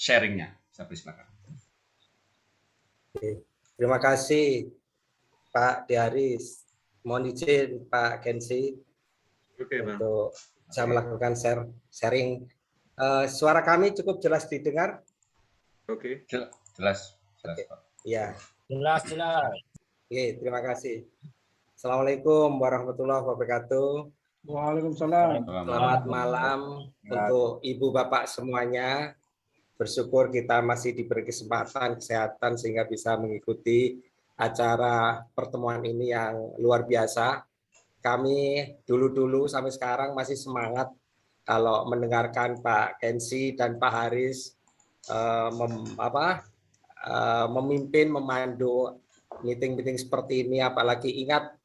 sharingnya. Saya persilakan. Terima kasih Pak Diaris. Mohon izin Pak Kensi untuk saya melakukan sharing. Suara kami cukup jelas didengar? Oke. Jelas. Oke. Ya. Jelas. Oke, terima kasih. Assalamualaikum warahmatullahi wabarakatuh. Waalaikumsalam. Selamat malam untuk Ibu Bapak semuanya. Bersyukur kita masih diberi kesempatan kesehatan sehingga bisa mengikuti acara pertemuan ini yang luar biasa. Kami dulu sampai sekarang masih semangat kalau mendengarkan Pak Kensi dan Pak Haris memimpin, memandu meeting-meeting seperti ini. Apalagi ingat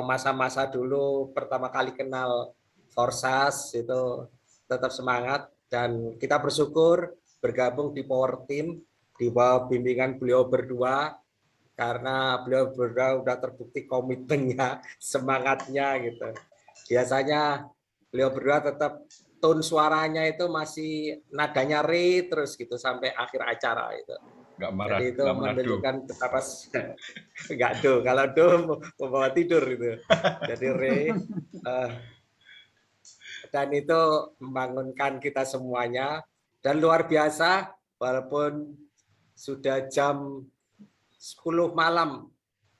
masa-masa dulu pertama kali kenal Forsas, itu tetap semangat. Dan kita bersyukur bergabung di Power Team di bawah bimbingan beliau berdua, karena beliau berdua sudah terbukti komitmennya, semangatnya gitu. Biasanya beliau berdua tetap tone suaranya itu masih nadanya re terus gitu sampai akhir acara itu. Nggak marah, jadi itu menunjukkan betapa nggak do, kalau do membawa tidur itu. Jadi re dan itu membangunkan kita semuanya, dan luar biasa walaupun sudah jam 10 malam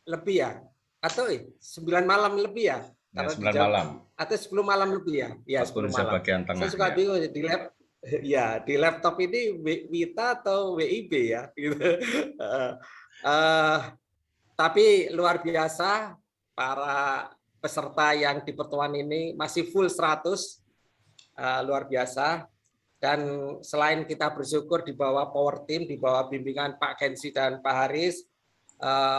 lebih ya, atau 9 malam lebih ya, kalau 9 malam atau 10 malam lebih ya, ya 10 malam. Saya suka bingung di di laptop ini Wita atau WIB ya, gitu. Tapi luar biasa para peserta yang di pertemuan ini masih full 100, luar biasa. Dan selain kita bersyukur di bawah Power Team, di bawah bimbingan Pak Kensi dan Pak Haris,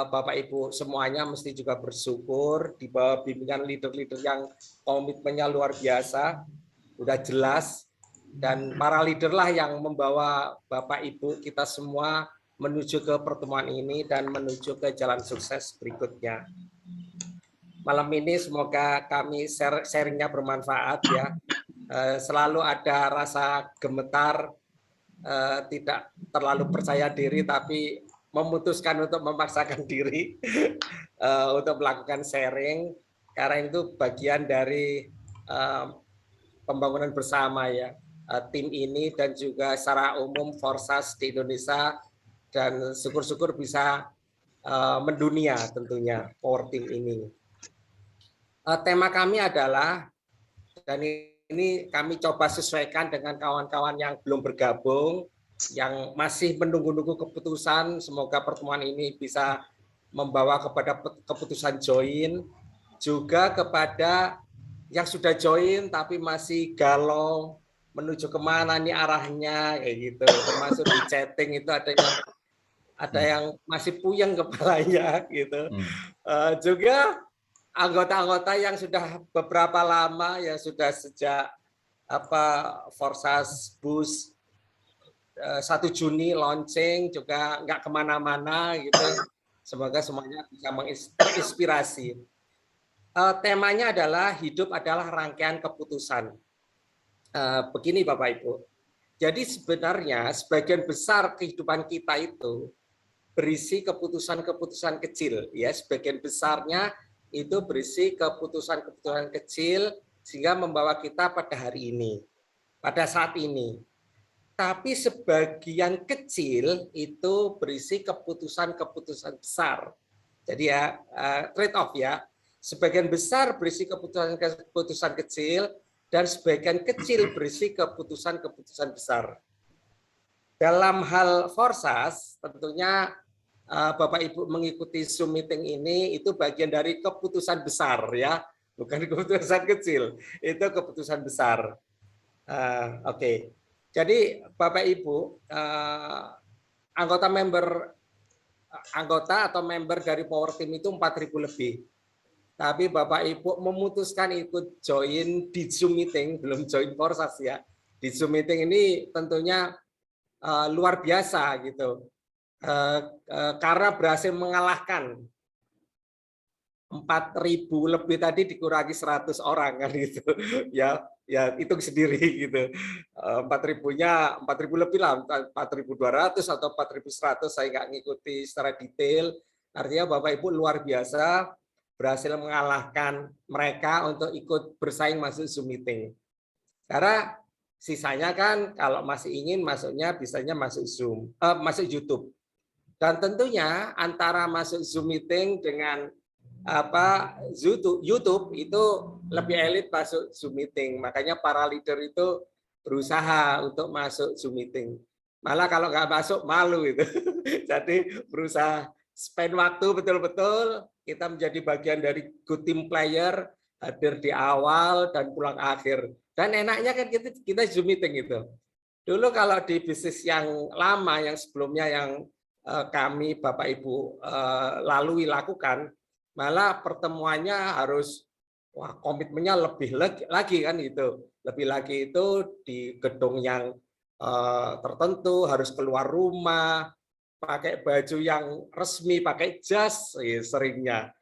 Bapak Ibu semuanya mesti juga bersyukur di bawah bimbingan leader-leader yang komitmennya luar biasa, udah jelas, dan para leader lah yang membawa Bapak Ibu kita semua menuju ke pertemuan ini dan menuju ke jalan sukses berikutnya. Malam ini semoga kami sharingnya bermanfaat ya. Selalu ada rasa gemetar, tidak terlalu percaya diri, tapi memutuskan untuk memaksakan diri untuk melakukan sharing, karena itu bagian dari pembangunan bersama ya, tim ini dan juga secara umum Forsas di Indonesia, dan syukur-syukur bisa mendunia tentunya Power Team ini. Tema kami adalah, dan ini kami coba sesuaikan dengan kawan-kawan yang belum bergabung, yang masih menunggu-nunggu keputusan. Semoga pertemuan ini bisa membawa kepada keputusan join, juga kepada yang sudah join tapi masih galau menuju kemana nih arahnya, kayak gitu. Termasuk di chatting itu ada yang masih puyeng kepalanya gitu. Juga anggota-anggota yang sudah beberapa lama, yang sudah sejak Forsas Bus 1 Juni launching, juga nggak kemana-mana gitu. Semoga semuanya bisa menginspirasi. Temanya adalah hidup adalah rangkaian keputusan. Begini Bapak Ibu, jadi sebenarnya sebagian besar kehidupan kita itu berisi keputusan-keputusan kecil, ya, sebagian besarnya itu berisi keputusan-keputusan kecil sehingga membawa kita pada hari ini, pada saat ini. Tapi sebagian kecil itu berisi keputusan-keputusan besar. Jadi ya trade off ya. Sebagian besar berisi keputusan-keputusan kecil dan sebagian kecil berisi keputusan-keputusan besar. Dalam hal Forsas tentunya Bapak Ibu mengikuti Zoom meeting ini itu bagian dari keputusan besar ya, bukan keputusan kecil, itu keputusan besar. Oke. Jadi Bapak Ibu anggota atau member dari Power Team itu 4.000 lebih. Tapi Bapak Ibu memutuskan ikut join di Zoom meeting, belum join Forsas ya. Di Zoom meeting ini tentunya luar biasa gitu. Karena berhasil mengalahkan 4.000 lebih tadi dikurangi 100 orang kan gitu. Ya hitung sendiri gitu. 4.000-nya 4.000 lebih lah, 4.200 atau 4.100 saya nggak ngikuti secara detail. Artinya Bapak Ibu luar biasa berhasil mengalahkan mereka untuk ikut bersaing masuk Zoom meeting. Karena sisanya kan kalau masih ingin masuknya bisanya masuk Zoom, masuk YouTube. Dan tentunya antara masuk Zoom meeting dengan YouTube itu lebih elit masuk Zoom meeting. Makanya para leader itu berusaha untuk masuk Zoom meeting. Malah kalau nggak masuk malu itu. Jadi berusaha spend waktu betul-betul kita menjadi bagian dari good team player, hadir di awal dan pulang akhir. Dan enaknya kan kita Zoom meeting itu. Dulu kalau di bisnis yang lama yang sebelumnya yang kami Bapak Ibu lalui lakukan, malah pertemuannya harus komitmennya lebih lagi kan itu, lebih lagi itu di gedung yang tertentu, harus keluar rumah, pakai baju yang resmi, pakai jas seringnya.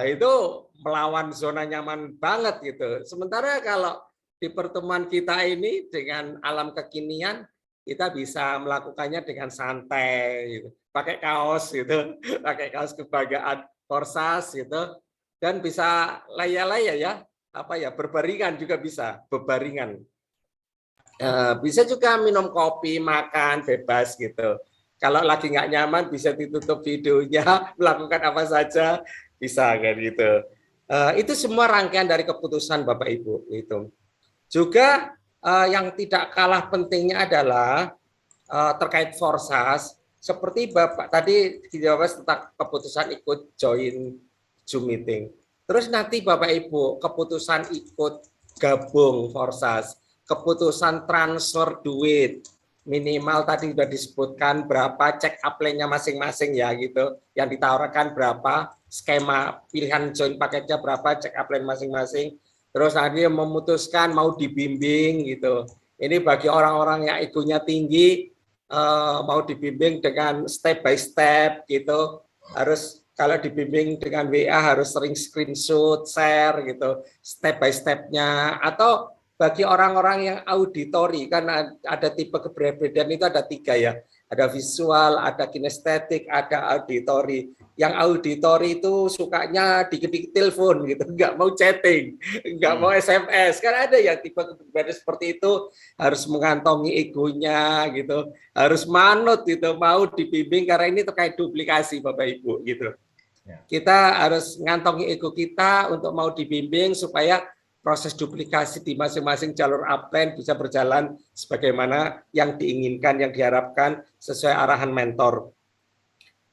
Itu melawan zona nyaman banget gitu. Sementara kalau di pertemuan kita ini dengan alam kekinian, kita bisa melakukannya dengan santai, gitu. Pakai kaos gitu, pakai kaos kebanggaan korsas gitu, dan bisa laya-laya ya, berbaringan juga bisa, bebaringan. Bisa juga minum kopi, makan bebas gitu. Kalau lagi nggak nyaman bisa ditutup videonya, melakukan apa saja bisa kan gitu. Itu semua rangkaian dari keputusan Bapak Ibu itu. Juga yang tidak kalah pentingnya adalah terkait forsas. Seperti Bapak tadi dijawab tentang keputusan ikut join Zoom meeting. Terus nanti Bapak Ibu keputusan ikut gabung forsas, keputusan transfer duit, minimal tadi sudah disebutkan berapa check up-nya masing-masing ya gitu, yang ditawarkan berapa, skema pilihan join paketnya berapa, check up masing-masing. Terus nanti memutuskan mau dibimbing gitu. Ini bagi orang-orang yang egonya tinggi, mau dibimbing dengan step by step gitu, harus kalau dibimbing dengan WA harus sering screenshot, share gitu, step by stepnya. Atau bagi orang-orang yang auditori, kan ada tipe kepribadian itu ada 3 ya, ada visual, ada kinestetik, ada auditori. Yang auditori itu sukanya dikit-dikit telepon gitu, nggak mau chatting, nggak mau SMS. Kan ada yang tipe kepribadian seperti itu, harus mengantongi egonya gitu, harus manut gitu, mau dibimbing karena ini terkait duplikasi Bapak Ibu gitu. Kita harus ngantongi ego kita untuk mau dibimbing supaya proses duplikasi di masing-masing jalur upline bisa berjalan sebagaimana yang diinginkan, yang diharapkan sesuai arahan mentor.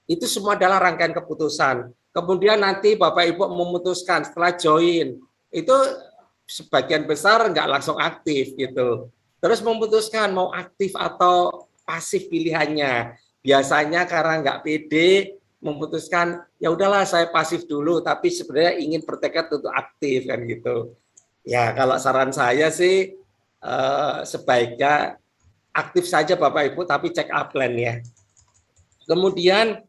Itu semua adalah rangkaian keputusan. Kemudian nanti Bapak Ibu memutuskan setelah join, itu sebagian besar nggak langsung aktif gitu. Terus memutuskan mau aktif atau pasif pilihannya. Biasanya karena nggak pede, memutuskan ya udahlah saya pasif dulu, tapi sebenarnya ingin bertekad untuk aktif kan gitu. Ya kalau saran saya sih sebaiknya aktif saja Bapak Ibu, tapi check up plan ya. Kemudian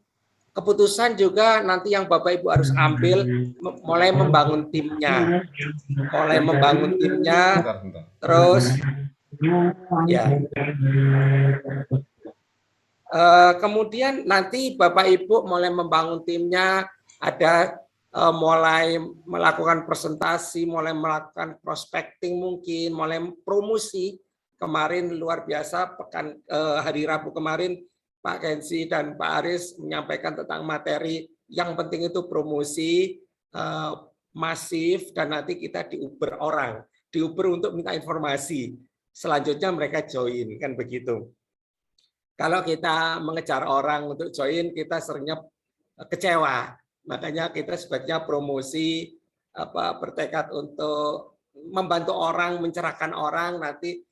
keputusan juga nanti yang Bapak Ibu harus ambil mulai membangun timnya, terus ya. Kemudian nanti Bapak Ibu mulai membangun timnya, ada mulai melakukan presentasi, mulai melakukan prospecting mungkin, mulai promosi. Kemarin luar biasa pekan hari Rabu kemarin Pak Kensi dan Pak Aris menyampaikan tentang materi yang penting itu promosi masif, dan nanti kita diuber orang, diuber untuk minta informasi. Selanjutnya mereka join kan begitu. Kalau kita mengejar orang untuk join, kita seringnya kecewa. Makanya kita sebaiknya promosi, bertekad untuk membantu orang, mencerahkan orang. Nanti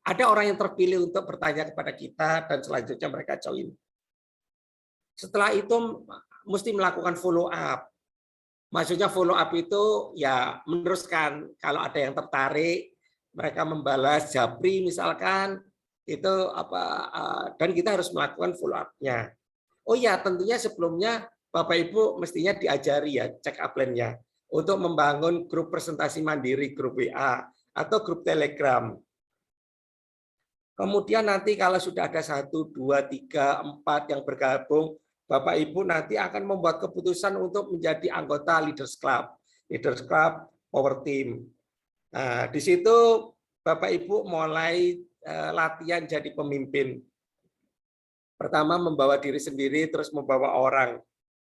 ada orang yang terpilih untuk bertanya kepada kita, dan selanjutnya mereka join. Setelah itu mesti melakukan follow up. Maksudnya follow up itu ya meneruskan. Kalau ada yang tertarik, mereka membalas japri misalkan, itu dan kita harus melakukan follow up-nya. Oh ya, tentunya sebelumnya Bapak Ibu mestinya diajari ya cek upline-nya untuk membangun grup presentasi mandiri, grup WA atau grup Telegram. Kemudian nanti kalau sudah ada 1, 2, 3, 4 yang bergabung, Bapak Ibu nanti akan membuat keputusan untuk menjadi anggota Leaders Club Power Team. Nah, di situ Bapak Ibu mulai latihan jadi pemimpin. Pertama membawa diri sendiri, terus membawa orang.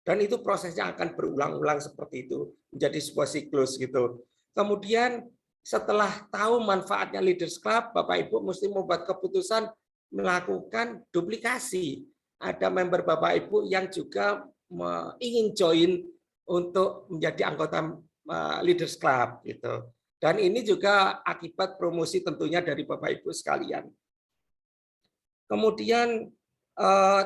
Dan itu prosesnya akan berulang-ulang seperti itu, menjadi sebuah siklus gitu. Kemudian setelah tahu manfaatnya Leaders Club, Bapak Ibu mesti membuat keputusan melakukan duplikasi. Ada member Bapak Ibu yang juga ingin join untuk menjadi anggota Leaders Club gitu. Dan ini juga akibat promosi tentunya dari Bapak Ibu sekalian. Kemudian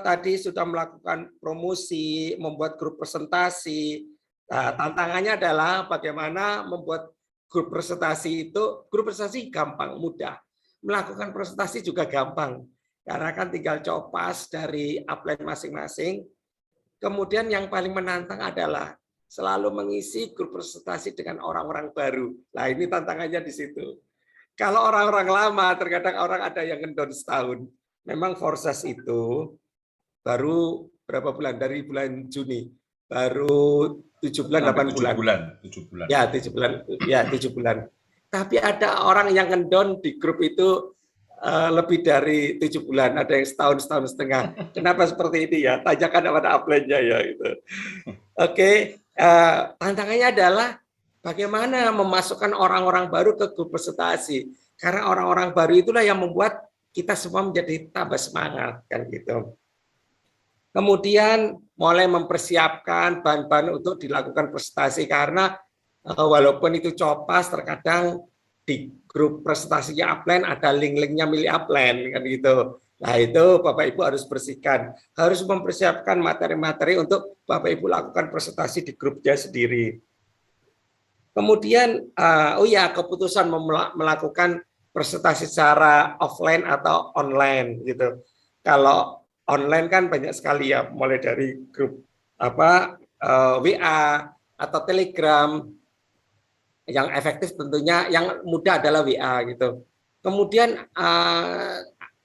tadi sudah melakukan promosi, membuat grup presentasi. Nah, tantangannya adalah bagaimana membuat grup presentasi itu. Grup presentasi gampang, mudah. Melakukan presentasi juga gampang. Karena kan tinggal copas dari upline masing-masing. Kemudian yang paling menantang adalah selalu mengisi grup presentasi dengan orang-orang baru. Nah, ini tantangannya di situ. Kalau orang-orang lama, terkadang orang ada yang ngendon setahun. Memang Forces itu baru berapa bulan? Dari bulan Juni. Baru 7 bulan, 8 bulan. 7 bulan. Ya, 7 bulan. Ya, 7 bulan. Tapi ada orang yang ngendon di grup itu lebih dari 7 bulan. Ada yang setahun setengah. Kenapa seperti ini ya? Tanyakan kepada upline-nya ya. Gitu. Oke. Tantangannya adalah bagaimana memasukkan orang-orang baru ke grup presentasi. Karena orang-orang baru itulah yang membuat kita semua menjadi tambah semangat kan gitu. Kemudian mulai mempersiapkan bahan-bahan untuk dilakukan presentasi karena walaupun itu copas terkadang di grup presentasinya upline ada link-linknya milik upline kan gitu. Nah itu Bapak Ibu harus bersihkan, harus mempersiapkan materi-materi untuk Bapak Ibu lakukan presentasi di grupnya sendiri. Kemudian keputusan melakukan presentasi secara offline atau online gitu. Kalau online kan banyak sekali ya, mulai dari grup WA atau Telegram. Yang efektif tentunya yang mudah adalah WA gitu. Kemudian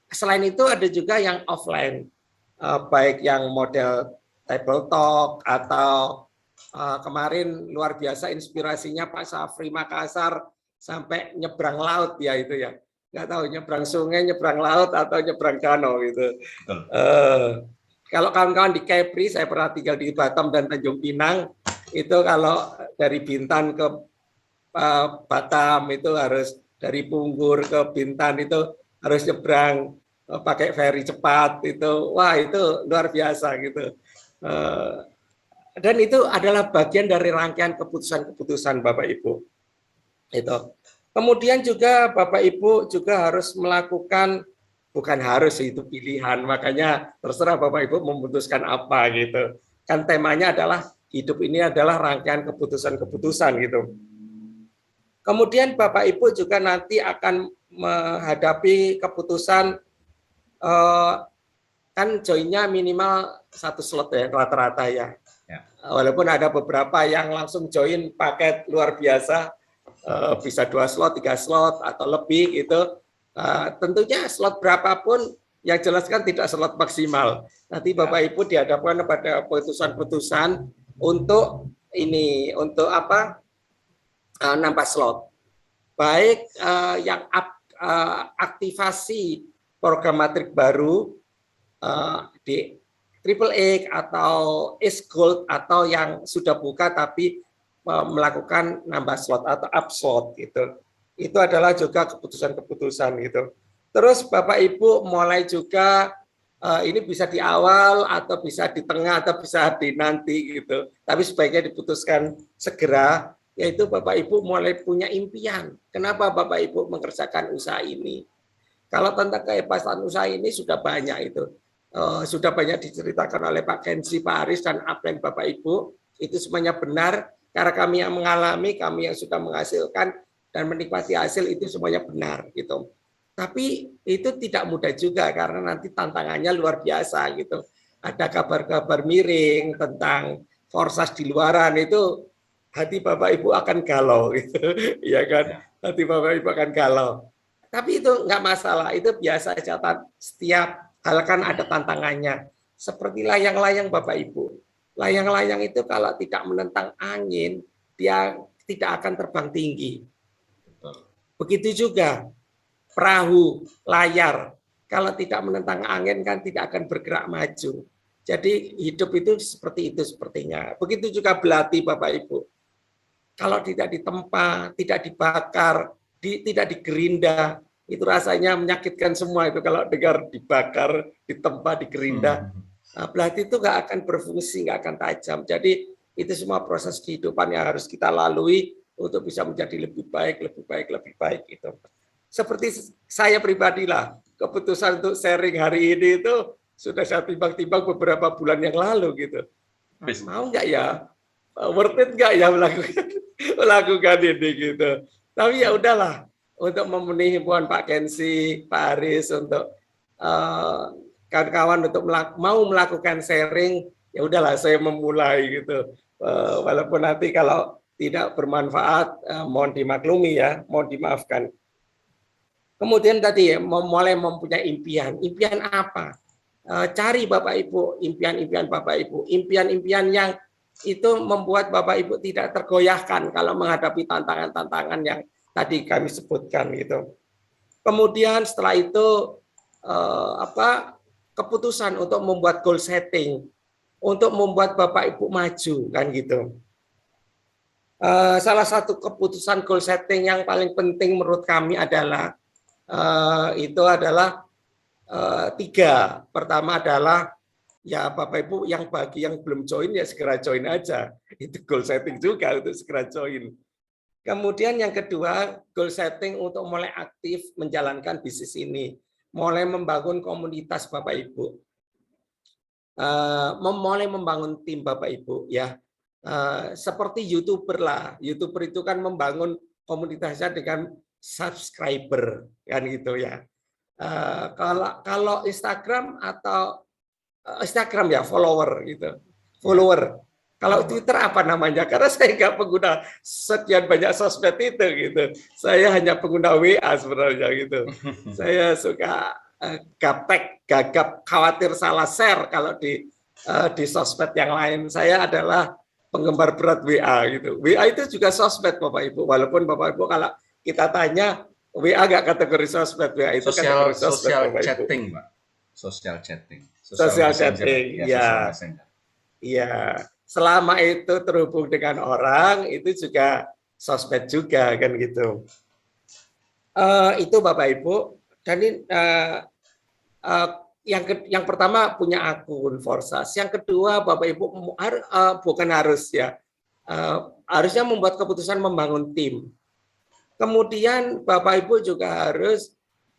selain itu ada juga yang offline, baik yang model table talk atau kemarin luar biasa inspirasinya Pak Safri Makassar sampai nyebrang laut ya itu ya, nggak tahu nyebrang sungai, nyebrang laut atau nyebrang danau gitu. Kalau kawan-kawan di Kepri, saya pernah tinggal di Batam dan Tanjung Pinang, itu kalau dari Bintan ke Batam itu harus dari Punggur ke Bintan itu harus nyebrang pakai feri cepat itu, wah itu luar biasa gitu. Dan itu adalah bagian dari rangkaian keputusan-keputusan Bapak Ibu. Itu. Kemudian juga Bapak Ibu juga harus melakukan, bukan harus itu pilihan, makanya terserah Bapak Ibu memutuskan apa gitu. Kan temanya adalah hidup ini adalah rangkaian keputusan-keputusan gitu. Kemudian Bapak Ibu juga nanti akan menghadapi keputusan kan joinnya minimal 1 slot ya rata-rata ya. Walaupun ada beberapa yang langsung join paket luar biasa, bisa 2 slot, 3 slot atau lebih gitu. Tentunya slot berapapun yang jelas kan tidak slot maksimal. Nanti Bapak Ibu dihadapkan pada putusan-putusan untuk ini, untuk nambah slot. Baik yang aktivasi program matrik baru di Triple A atau Ace Gold atau yang sudah buka tapi melakukan nambah slot atau up slot gitu. Itu adalah juga keputusan-keputusan gitu. Terus Bapak Ibu mulai juga ini bisa di awal atau bisa di tengah atau bisa di nanti gitu. Tapi sebaiknya diputuskan segera, yaitu Bapak Ibu mulai punya impian. Kenapa Bapak Ibu mengerjakan usaha ini? Kalau tentang kehebatan usaha ini sudah banyak itu. Sudah banyak diceritakan oleh Pak Kensi, Pak Aris, dan upline Bapak Ibu. Itu semuanya benar, karena kami yang mengalami, kami yang sudah menghasilkan dan menikmati hasil itu semuanya benar gitu. Tapi itu tidak mudah juga karena nanti tantangannya luar biasa gitu. ada kabar-kabar miring tentang forsas di luaran, itu hati Bapak Ibu akan galau gitu. Ya kan? Hati Bapak Ibu akan galau. Tapi itu nggak masalah, itu biasa aja. Setiap hal kan ada tantangannya. Seperti layang-layang Bapak Ibu. Layang-layang itu kalau tidak menentang angin, dia tidak akan terbang tinggi. Begitu juga perahu, layar, kalau tidak menentang angin kan tidak akan bergerak maju. Jadi hidup itu seperti itu sepertinya. Begitu juga belati Bapak Ibu. Kalau tidak ditempa, tidak dibakar, tidak digerinda, itu rasanya menyakitkan semua itu kalau dengar dibakar, ditempa, digerinda. Nah, belati itu nggak akan berfungsi, nggak akan tajam. Jadi itu semua proses kehidupan yang harus kita lalui untuk bisa menjadi lebih baik, lebih baik, lebih baik itu. Seperti saya pribadi lah, keputusan untuk sharing hari ini itu sudah saya timbang-timbang beberapa bulan yang lalu gitu. Mau nggak ya? Worth it nggak ya melakukan ini gitu. Tapi ya udahlah, untuk memenuhi himbauan Pak Kensi, Pak Aris, untuk kawan-kawan untuk mau melakukan sharing, ya udahlah saya memulai gitu. Walaupun nanti kalau tidak bermanfaat, mohon dimaklumi ya, mohon dimaafkan. Kemudian tadi mulai mempunyai impian. Impian apa? Cari Bapak Ibu, impian-impian Bapak Ibu. Impian-impian yang itu membuat Bapak Ibu tidak tergoyahkan kalau menghadapi tantangan-tantangan yang tadi kami sebutkan gitu. Kemudian setelah itu keputusan untuk membuat goal setting, untuk membuat Bapak Ibu maju kan gitu. Salah satu keputusan goal setting yang paling penting menurut kami adalah itu adalah 3. Pertama adalah ya Bapak Ibu yang bagi yang belum join ya segera join aja. Itu goal setting juga untuk segera join. Kemudian yang kedua, goal setting untuk mulai aktif menjalankan bisnis ini. Mulai membangun komunitas Bapak Ibu. Mulai membangun tim Bapak Ibu ya. Seperti YouTuber lah. YouTuber itu kan membangun komunitasnya dengan subscriber kan gitu ya. Kalau Instagram atau Instagram ya follower gitu, follower. Kalau Twitter apa namanya? Karena saya nggak pengguna sekian banyak sosmed itu gitu. Saya hanya pengguna WA sebenarnya gitu. Saya suka gaptek, gagap, khawatir salah share kalau di sosmed yang lain. Saya adalah penggemar berat WA gitu. WA itu juga sosmed Bapak Ibu. Walaupun Bapak Ibu kalau kita tanya WA nggak kategori sosmed, WA itu kategori sosmed, social chatting, Pak. Social chatting. Social chatting, ya. Iya. Selama itu terhubung dengan orang, itu juga sosmed juga kan gitu. Itu Bapak Ibu. Dan yang pertama punya akun Forsas. Yang kedua Bapak Ibu bukan harus ya, harusnya membuat keputusan membangun tim. Kemudian Bapak Ibu juga harus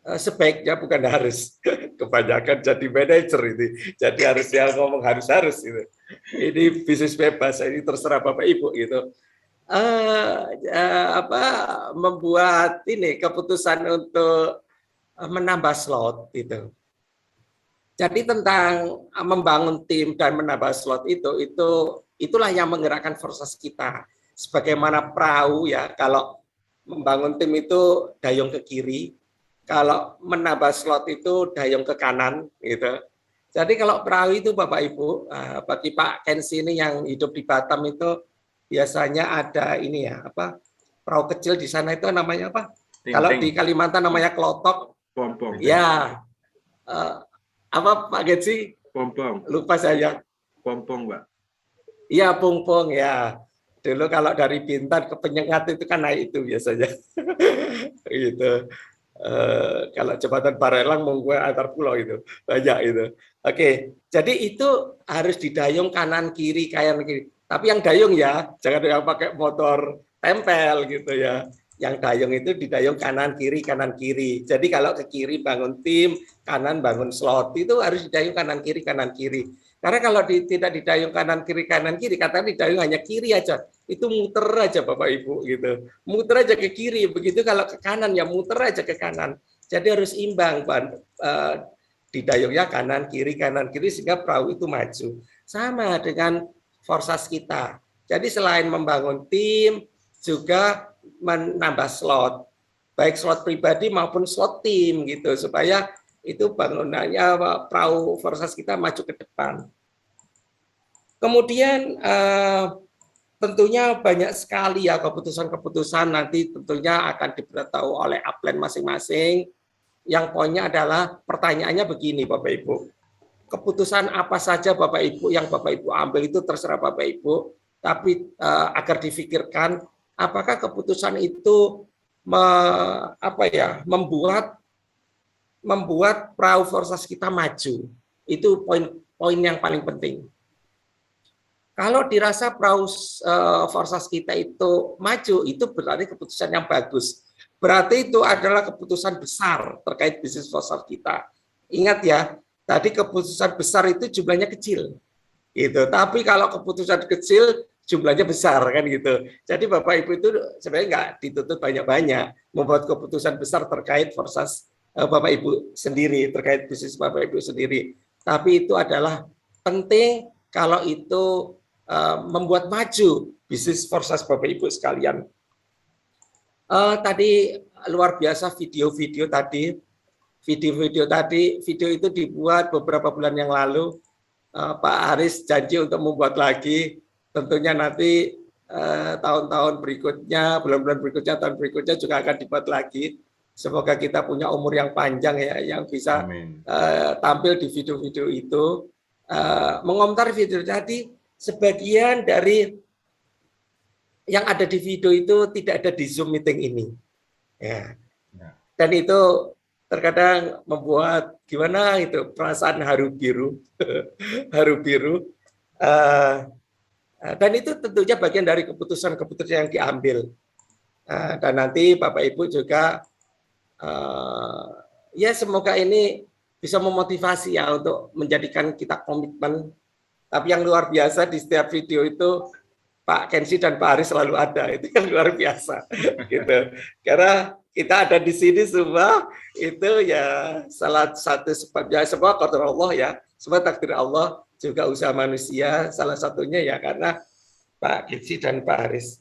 sebaiknya bukan harus, kebanyakan jadi manajer itu, jadi harus yang ngomong harus itu. Ini bisnis bebas, ini terserah Bapak Ibu gitu. Membuat ini keputusan untuk menambah slot itu. Jadi tentang membangun tim dan menambah slot itulah yang menggerakkan Forsas kita. Sebagaimana perahu ya, kalau membangun tim itu dayung ke kiri, kalau menambah slot itu dayung ke kanan gitu. Jadi kalau perahu itu Bapak Ibu, bagi Pak Kensi ini yang hidup di Batam itu biasanya ada ini ya, perahu kecil di sana itu namanya apa? Kalau di Kalimantan namanya klotok. Pompong. Ya. Apa Pak Kensi? Pompong. Lupa saya. Pompong, Pak. Iya, pompong ya. Dulu kalau dari Bintan ke Penyengat itu kan naik itu biasanya. Gitu. Kalau jembatan Barelang membuat antar pulau itu banyak itu. Oke, jadi itu harus didayung kanan kiri Tapi yang dayung ya jangan yang pakai motor tempel gitu ya. Yang dayung itu didayung kanan kiri. Jadi kalau ke kiri bangun tim, kanan bangun slot itu harus didayung kanan kiri. Karena kalau tidak didayung kanan kiri, katanya didayung hanya kiri aja, itu muter aja Bapak Ibu gitu, muter aja ke kiri. Begitu kalau ke kanan ya muter aja ke kanan. Jadi harus imbang, didayungnya kanan kiri sehingga perahu itu maju. Sama dengan Forsas kita. Jadi selain membangun tim, juga menambah slot, baik slot pribadi maupun slot tim gitu, supaya itu bangunannya perahu Forsas kita maju ke depan. Kemudian tentunya banyak sekali ya keputusan-keputusan nanti tentunya akan diberitahu oleh upline masing-masing. Yang poinnya adalah pertanyaannya begini Bapak Ibu. Keputusan apa saja Bapak Ibu yang Bapak Ibu ambil itu terserah Bapak Ibu, tapi agar difikirkan apakah keputusan itu membuat perahu Forsas kita maju. Itu poin yang paling penting. Kalau dirasa perahu Forsas kita itu maju, itu berarti keputusan yang bagus. Berarti itu adalah keputusan besar terkait bisnis Forsas kita. Ingat ya, tadi keputusan besar itu jumlahnya kecil. Gitu. Tapi kalau keputusan kecil jumlahnya besar kan gitu. Jadi Bapak Ibu itu sebenarnya nggak dituntut banyak-banyak membuat keputusan besar terkait Forsas Bapak Ibu sendiri, terkait bisnis Bapak Ibu sendiri. Tapi itu adalah penting kalau itu membuat maju bisnis Forsas Bapak Ibu sekalian. Tadi luar biasa video-video tadi. Video itu dibuat beberapa bulan yang lalu. Pak Haris janji untuk membuat lagi. Tentunya nanti tahun-tahun berikutnya, bulan-bulan berikutnya, tahun berikutnya juga akan dibuat lagi. Semoga kita punya umur yang panjang ya, yang bisa tampil di video-video itu. Mengomentari video tadi, sebagian dari yang ada di video itu tidak ada di Zoom meeting ini. Ya. Dan itu terkadang membuat gimana itu perasaan haru biru. Haru biru. Dan itu tentunya bagian dari keputusan-keputusan yang diambil. Dan nanti Bapak Ibu juga ya semoga ini bisa memotivasi ya untuk menjadikan kita komitmen. Tapi yang luar biasa di setiap video itu Pak Kensi dan Pak Haris selalu ada, itu yang luar biasa gitu. Karena kita ada di sini semua itu ya salah satu sebabnya, semua qadar Allah ya, semua takdir Allah, juga usaha manusia, salah satunya ya karena Pak Kensi dan Pak Haris.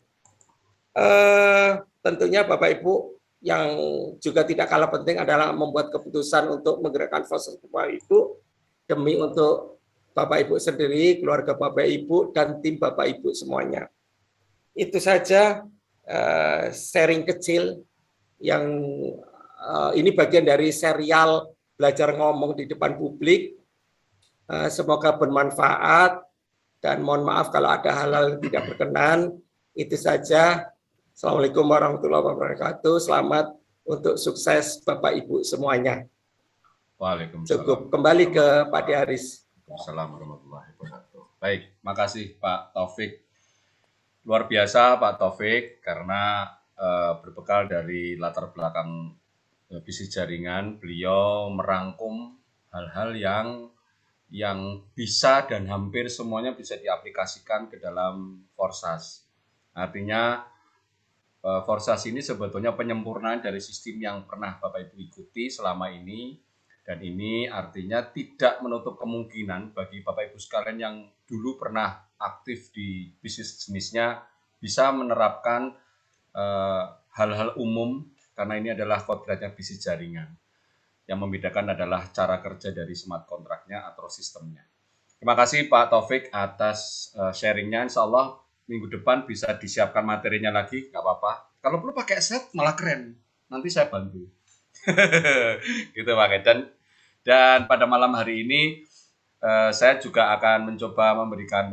Tentunya Bapak Ibu yang juga tidak kalah penting adalah membuat keputusan untuk menggerakkan Forsas Bapak Ibu demi untuk Bapak Ibu sendiri, keluarga Bapak Ibu, dan tim Bapak Ibu semuanya. Itu saja sharing kecil yang ini bagian dari serial belajar ngomong di depan publik. Semoga bermanfaat dan mohon maaf kalau ada hal-hal yang tidak berkenan. Itu saja. Assalamualaikum warahmatullahi wabarakatuh. Selamat untuk sukses Bapak Ibu semuanya. Waalaikumsalam. Cukup kembali ke Pak Haris. Assalamualaikum warahmatullahi wabarakatuh. Baik, makasih Pak Taufik. Luar biasa Pak Taufik karena berbekal dari latar belakang bisnis jaringan, beliau merangkum hal-hal yang bisa dan hampir semuanya bisa diaplikasikan ke dalam Forsas. Artinya Forsas ini sebetulnya penyempurnaan dari sistem yang pernah Bapak Ibu ikuti selama ini. Dan ini artinya tidak menutup kemungkinan bagi Bapak Ibu sekalian yang dulu pernah aktif di bisnis jenisnya bisa menerapkan hal-hal umum karena ini adalah kodratnya bisnis jaringan. Yang membedakan adalah cara kerja dari smart kontraknya atau sistemnya. Terima kasih Pak Taufik atas sharingnya. Insya Allah minggu depan bisa disiapkan materinya lagi, nggak apa-apa. Kalau perlu pakai set malah keren. Nanti saya bantu. Gitu Pak. Dan pada malam hari ini saya juga akan mencoba memberikan